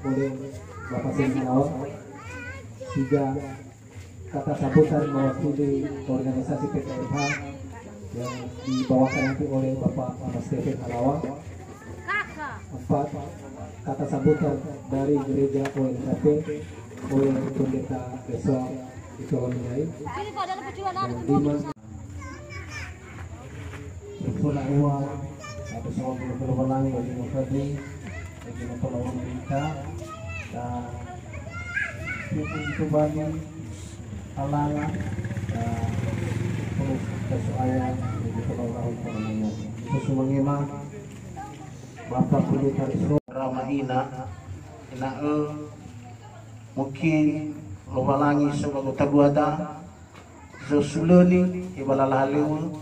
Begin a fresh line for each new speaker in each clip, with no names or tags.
oleh Bapak Senior. 3. Kata sambutan mewakili organisasi PKFH yang dibawakan nanti oleh Bapak Mas Stephen Halawa. 4. Kata sambutan dari gereja ONKP oleh pendeta besok Isolonai. Dan 5. Sempurna uang atau soal berpeluang bagi demokrasi bagi memperlawan kita dan itu bagi halangan dan perlu kesuaian bagi perlawan perlawannya itu semua memang Bapak Pendeta Isro Ramadina mungkin lobalangi sebagai taguada sesuluni ibalalahalimu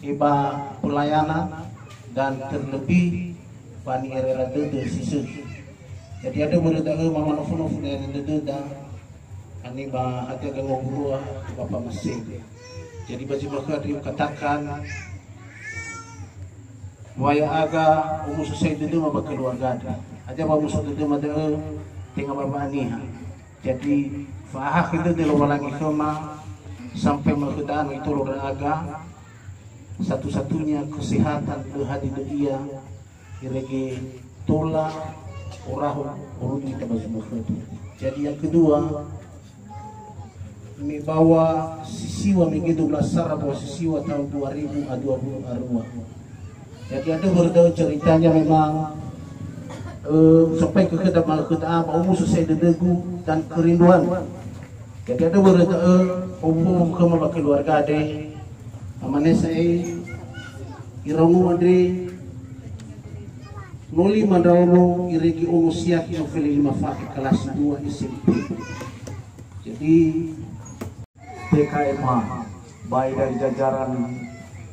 iba pelayanan dan terlebih bani era dede sisi. Jadi ada berita mama nofu dari dede ani ba hati agak ngobrol Bapak Masih. Jadi baju bakal dikatakan waya aga umus saya dede mah keluarga ada. Aja ba musuh dede mah tinggal Bapak ani. Jadi fahah kita di luar lagi sama sampai mengetahui itu luar aga satu-satunya kesehatan berhadi dia irege tola orang kita masuk. Jadi yang kedua membawa sisiwa begitu belasar bahwa sisiwa tahun 2020 arwah. Jadi ada berita ceritanya memang sampai ke kedap kita umum selesai dedegu dan kerinduan. Jadi ada berita umum ke keluarga ade amane saya irangu madre noli mandawono irigi umusiak yang fili 5 fakir kelas 2 SMP. Jadi
PKMH baik dari jajaran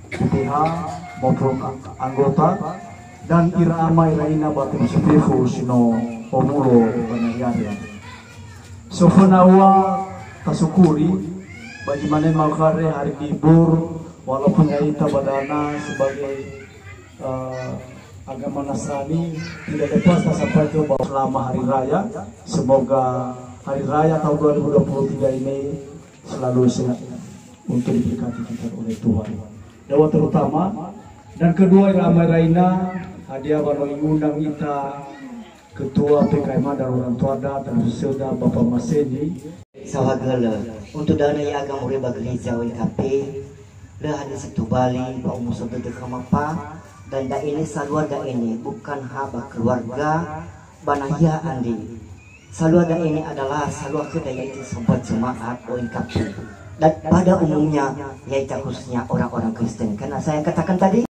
PH maupun anggota dan irama iraina batin sepefu sino omulo panayana sofonawa tasukuri bagi mana makare hari libur walaupun kita badana sebagai agama Nasrani tidak lepas sampai ke bahwa selama hari raya semoga hari raya tahun 2023 ini selalu sehat untuk diberkati kita oleh Tuhan. Dewa terutama dan kedua Ramai Raina hadiah baru undang kita Ketua PKM dan orang tua dan sudah Bapak Maseni
sawagala untuk dana yang agama oleh gereja ONKP dah ada satu Bali bau musuh berdekamapa dan dah ini keluarga ini bukan haba keluarga banaya andi keluarga ini adalah keluarga yaitu sebuah jemaat ONKP dan pada umumnya yaitu khususnya orang-orang Kristen karena saya katakan tadi